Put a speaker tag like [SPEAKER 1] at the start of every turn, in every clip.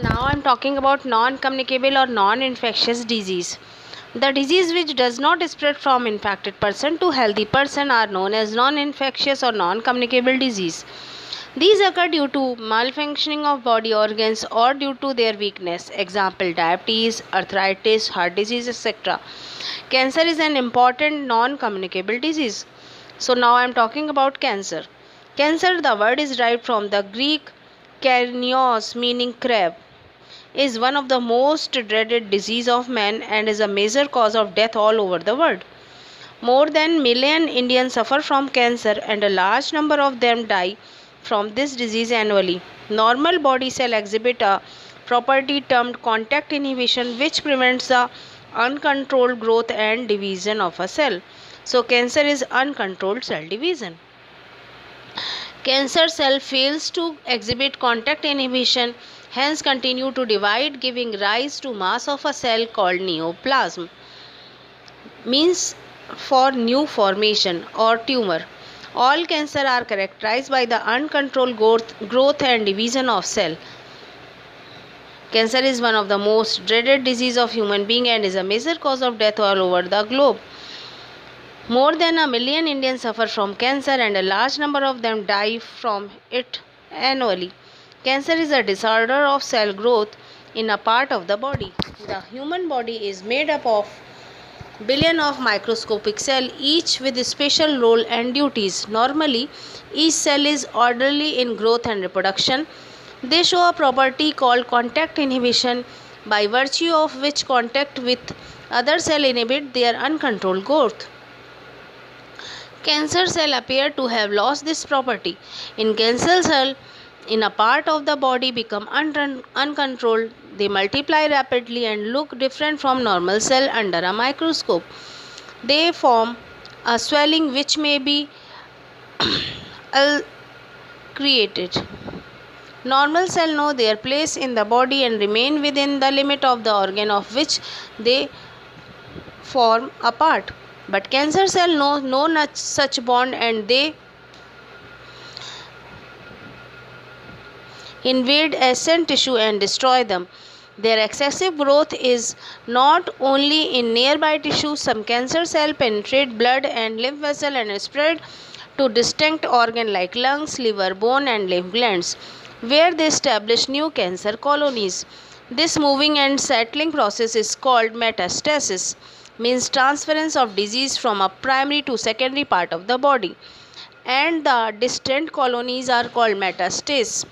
[SPEAKER 1] Now I'm talking about non-communicable or non-infectious disease. The disease which does not spread from infected person to healthy person are known as non-infectious or non-communicable disease. These occur due to malfunctioning of body organs or due to their weakness. Example: diabetes, arthritis, heart disease, etc. Cancer is an important non-communicable disease. So now I am talking about cancer. Cancer, the word is derived from the Greek karnios, meaning crab, is one of the most dreaded disease of man and is a major cause of death all over the world. More than million Indians suffer from cancer and a large number of them die from this disease annually. Normal body cell exhibit a property termed contact inhibition which prevents the uncontrolled growth and division of a cell. So cancer is uncontrolled cell division. Cancer cell fails to exhibit contact inhibition, hence continue to divide, giving rise to mass of a cell called neoplasm, means for new formation or tumor. All cancer are characterized by the uncontrolled growth and division of cell. Cancer is one of the most dreaded disease of human being and is a major cause of death all over the globe. More than a million Indians suffer from cancer and a large number of them die from it annually. Cancer is a disorder of cell growth in a part of the body. The human body is made up of billion of microscopic cells, each with a special role and duties. Normally, each cell is orderly in growth and reproduction. They show a property called contact inhibition, by virtue of which contact with other cell inhibit their uncontrolled growth. Cancer cell appear to have lost this property. In cancer cell, in a part of the body become uncontrolled, they multiply rapidly and look different from normal cell under a microscope. They form a swelling which may be created. Normal cell know their place in the body and remain within the limit of the organ of which they form a part. But cancer cell know no such bond and they invade adjacent tissue and destroy them. Their excessive growth is not only in nearby tissues. Some cancer cells penetrate blood and lymph vessel and spread to distinct organs like lungs, liver, bone and lymph glands, where they establish new cancer colonies. This moving and settling process is called metastasis, means transference of disease from a primary to secondary part of the body, and the distant colonies are called metastases.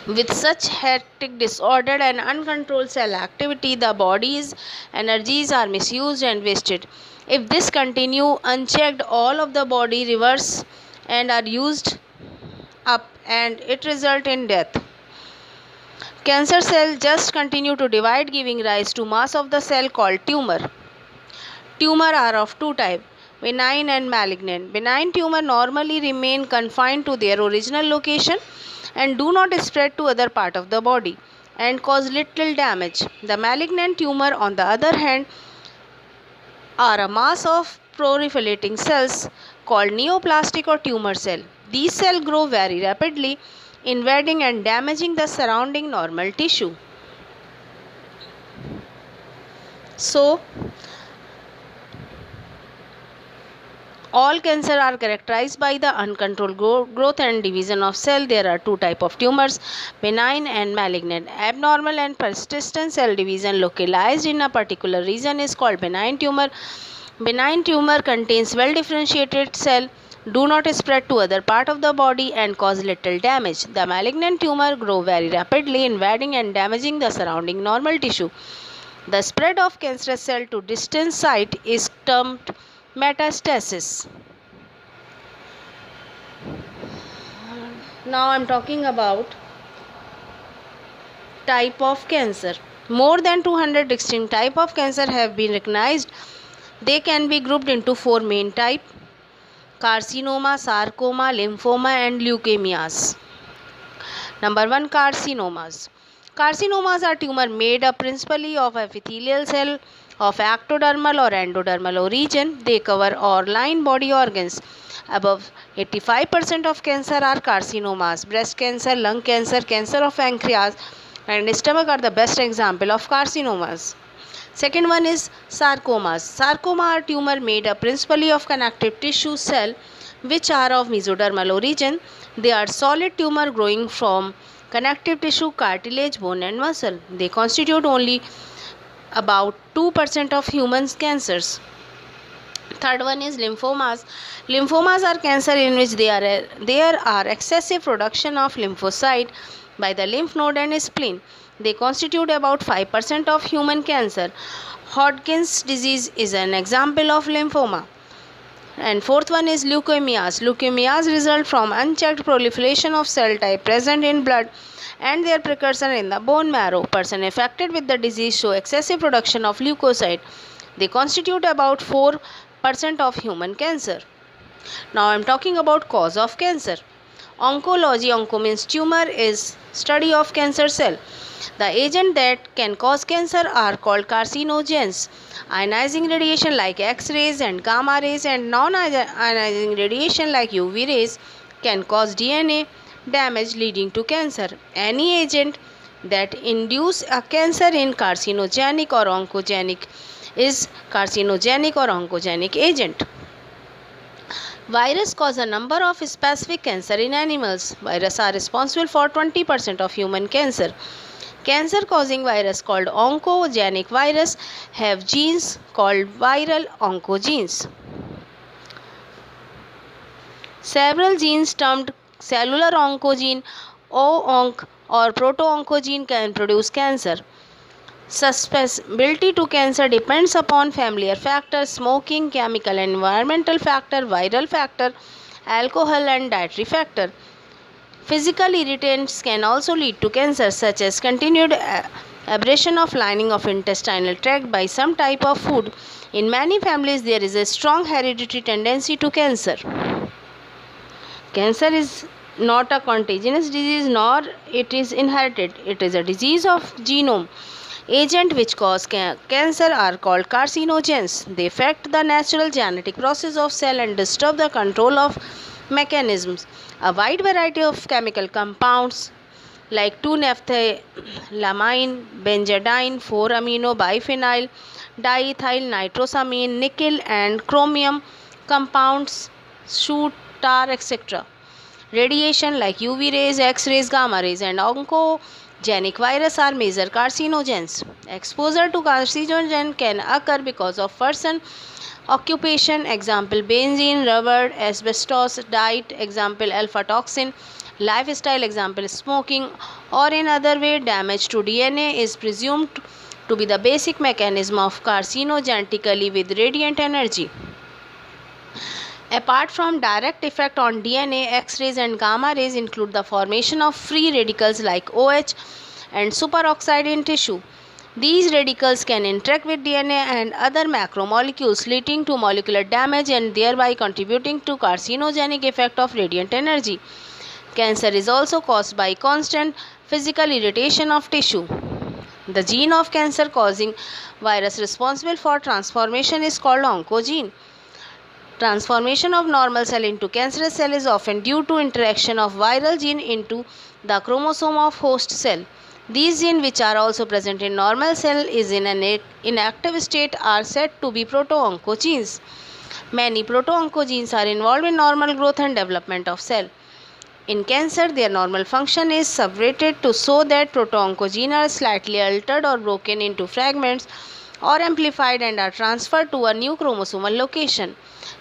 [SPEAKER 1] With such hectic, disordered and uncontrolled cell activity, the body's energies are misused and wasted. If this continue unchecked, all of the body reverse and are used up and it result in death. Cancer cells just continue to divide, giving rise to mass of the cell called tumor. Tumor are of two types, benign and malignant. Benign tumor normally remain confined to their original location and do not spread to other part of the body and cause little damage. The malignant tumor, on the other hand, are a mass of proliferating cells called neoplastic or tumor cell. These cells grow very rapidly, invading and damaging the surrounding normal tissue. So, all cancer are characterized by the uncontrolled growth and division of cell. There are two types of tumors, benign and malignant. Abnormal and persistent cell division localized in a particular region is called benign tumor. Benign tumor contains well differentiated cell, do not spread to other part of the body and cause little damage. The malignant tumor grow very rapidly, invading and damaging the surrounding normal tissue. The spread of cancerous cell to distant site is termed metastasis. Now I am talking about type of cancer. More than 200 distinct type of cancer have been recognized. They can be grouped into four main types: carcinoma, sarcoma, lymphoma and leukemias. Number 1, carcinomas. Carcinomas are tumors made up principally of epithelial cell of ectodermal or endodermal origin. They cover or line body organs. Above 85% of cancer are carcinomas. Breast cancer, lung cancer, cancer of pancreas, and stomach are the best example of carcinomas. Second one is sarcomas. Sarcoma are tumor made up principally of connective tissue cell which are of mesodermal origin. They are solid tumor growing from connective tissue, cartilage, bone and muscle. They constitute only about 2% of human cancers. Third one is lymphomas. Lymphomas are cancer in which there are excessive production of lymphocyte by the lymph node and spleen. They constitute about 5% of human cancer. Hodgkin's disease is an example of lymphoma. And fourth one is leukemias. Leukemias result from unchecked proliferation of cell type present in blood and their precursor in the bone marrow. Person affected with the disease show excessive production of leukocyte. They constitute about 4% of human cancer. Now I am talking about cause of cancer. Oncology, onco means tumor, is study of cancer cell. The agent that can cause cancer are called carcinogens. Ionizing radiation like X-rays and gamma rays and non-ionizing radiation like UV rays can cause DNA damage leading to cancer. Any agent that induce a cancer in carcinogenic or oncogenic is carcinogenic or oncogenic agent. Virus cause a number of specific cancer in animals. Viruses are responsible for 20% of human cancer. Cancer causing virus called oncogenic virus have genes called viral oncogenes. Several genes termed cellular oncogene, O-onc or proto-oncogene can produce cancer. Susceptibility to cancer depends upon familiar factors, smoking, chemical and environmental factor, viral factor, alcohol and dietary factor. Physical irritants can also lead to cancer, such as continued abrasion of lining of intestinal tract by some type of food. In many families, there is a strong hereditary tendency to cancer. Cancer is not a contagious disease nor it is inherited. It is a disease of genome. Agents which cause cancer are called carcinogens. They affect the natural genetic process of cell and disturb the control of mechanisms. A wide variety of chemical compounds like 2-naphthylamine, benzidine, 4-amino biphenyl, diethyl nitrosamine, nickel and chromium compounds shoot tar, etc. Radiation like UV rays, X-rays, gamma rays and oncogenic virus are major carcinogens. Exposure to carcinogen can occur because of person, occupation, example benzene, rubber, asbestos, diet, example alpha toxin, lifestyle, example smoking, or in other way. Damage to DNA is presumed to be the basic mechanism of carcinogenically with radiant energy. Apart from direct effect on DNA, X-rays and gamma rays include the formation of free radicals like OH and superoxide in tissue. These radicals can interact with DNA and other macromolecules, leading to molecular damage and thereby contributing to carcinogenic effect of radiant energy. Cancer is also caused by constant physical irritation of tissue. The gene of cancer causing virus responsible for transformation is called oncogene. Transformation of normal cell into cancerous cell is often due to interaction of viral gene into the chromosome of host cell. These genes, which are also present in normal cell is in an inactive state, are said to be proto-oncogenes. Many proto-oncogenes are involved in normal growth and development of cell. In cancer, their normal function is subverted to so that proto-oncogenes are slightly altered or broken into fragments or amplified and are transferred to a new chromosomal location.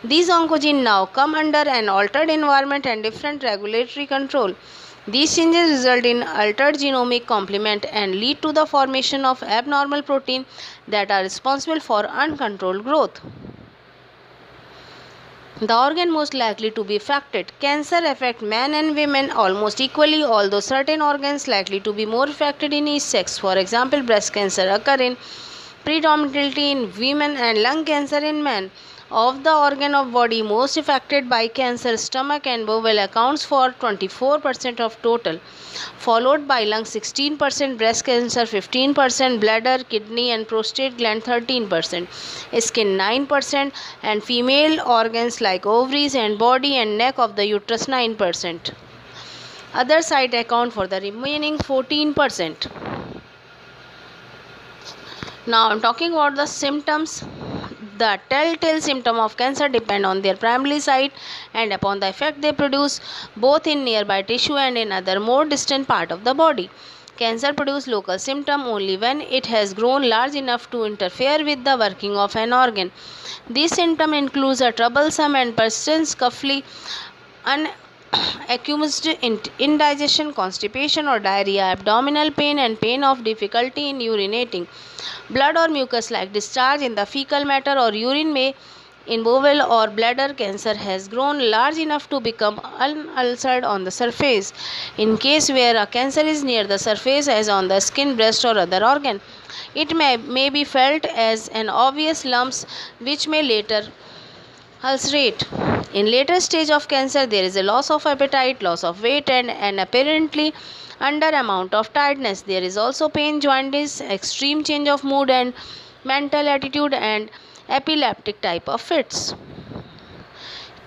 [SPEAKER 1] These oncogenes now come under an altered environment and different regulatory control. These changes result in altered genomic complement and lead to the formation of abnormal proteins that are responsible for uncontrolled growth. The organ most likely to be affected. Cancer affects men and women almost equally, although certain organs likely to be more affected in each sex. For example, breast cancer occurs in predominantly in women and lung cancer in men. Of the organ of body most affected by cancer, stomach and bowel accounts for 24% of total, followed by lung 16%, breast cancer 15%, bladder, kidney and prostate gland 13%, skin 9% and female organs like ovaries and body and neck of the uterus 9%. Other sites account for the remaining 14%. Now I'm talking about the symptoms. The telltale symptom of cancer depend on their primary site and upon the effect they produce both in nearby tissue and in other more distant part of the body. Cancer produces local symptom only when it has grown large enough to interfere with the working of an organ. These symptoms include a troublesome and persistent scuffly, unaccused indigestion, constipation or diarrhea, abdominal pain and pain of difficulty in urinating. Blood or mucus like discharge in the fecal matter or urine may in bowel or bladder. Cancer has grown large enough to become ulcerated on the surface. In case where a cancer is near the surface as on the skin, breast or other organ, it may be felt as an obvious lumps which may later ulcerate. In later stage of cancer, there is a loss of appetite, loss of weight and an apparently under amount of tiredness. There is also pain, jaundice, extreme change of mood and mental attitude and epileptic type of fits.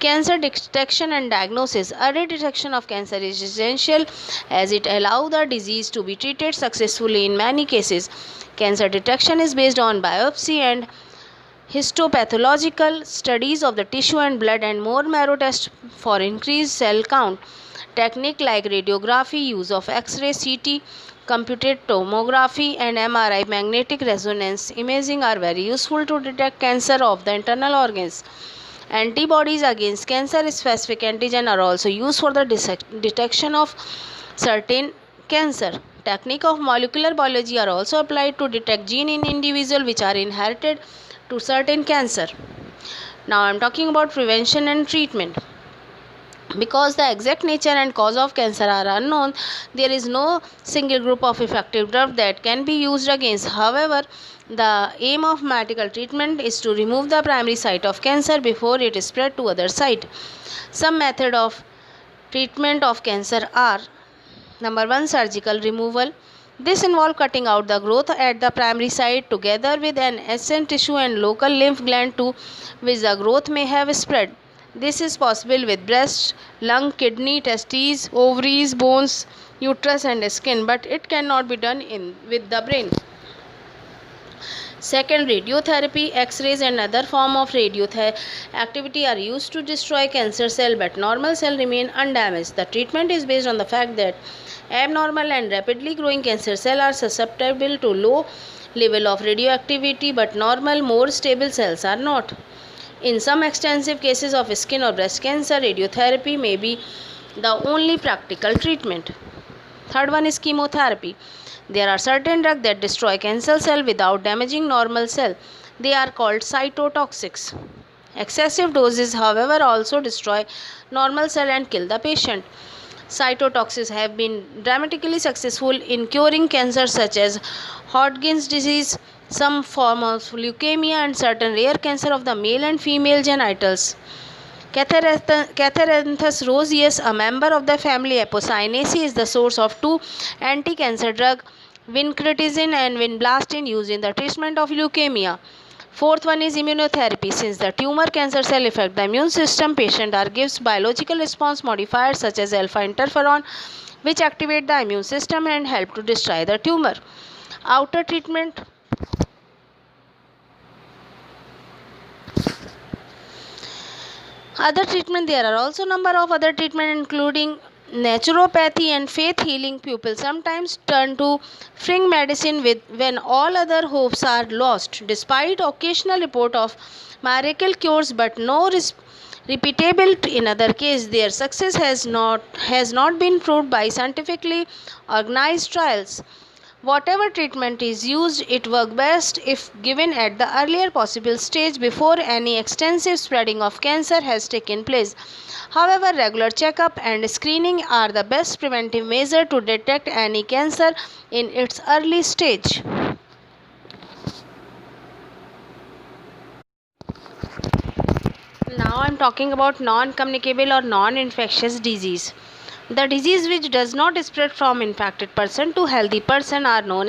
[SPEAKER 1] Cancer detection and diagnosis. Early detection of cancer is essential as it allows the disease to be treated successfully in many cases. Cancer detection is based on biopsy and histopathological studies of the tissue and blood and more marrow tests for increased cell count. Technique like radiography, use of X-ray, CT, computed tomography and MRI magnetic resonance imaging are very useful to detect cancer of the internal organs. Antibodies against cancer specific antigen are also used for the detection of certain cancer. Technique of molecular biology are also applied to detect gene in individual which are inherited to certain cancer. Now I am talking about prevention and treatment. Because the exact nature and cause of cancer are unknown, there is no single group of effective drug that can be used against. However, the aim of medical treatment is to remove the primary site of cancer before it is spread to other site. Some method of treatment of cancer are: number 1, surgical removal. This involves cutting out the growth at the primary site together with an adjacent tissue and local lymph gland to which the growth may have spread. This is possible with breast, lung, kidney, testes, ovaries, bones, uterus and skin, but it cannot be done with the brain. Second, radiotherapy. X-rays and other form of activity are used to destroy cancer cell, but normal cell remain undamaged. The treatment is based on the fact that abnormal and rapidly growing cancer cells are susceptible to low level of radioactivity, but normal, more stable cells are not. In some extensive cases of skin or breast cancer, radiotherapy may be the only practical treatment. Third one is chemotherapy. There are certain drugs that destroy cancer cell without damaging normal cell. They are called cytotoxics. Excessive doses, however, also destroy normal cell and kill the patient. Cytotoxics have been dramatically successful in curing cancer such as Hodgkin's disease, some form of leukemia and certain rare cancer of the male and female genitals. Catharanthus roseus, a member of the family Apocynaceae, is the source of two anti-cancer drugs, vincretizine and vinblastine, used in the treatment of leukemia. Fourth one is immunotherapy. Since the tumor cancer cell affect the immune system, patient are gives biological response modifiers such as alpha interferon, which activate the immune system and help to destroy the tumor. Outer treatment. Other treatment, there are also number of other treatment including naturopathy and faith healing. People sometimes turn to fring medicine when all other hopes are lost. Despite occasional report of miracle cures, but no repeatable in other case, their success has not been proved by scientifically organized trials. Whatever treatment is used, it works best if given at the earlier possible stage before any extensive spreading of cancer has taken place. However, regular checkup and screening are the best preventive measure to detect any cancer in its early stage. Now I am talking about non-communicable or non-infectious disease. The disease which does not spread from infected person to healthy person are known as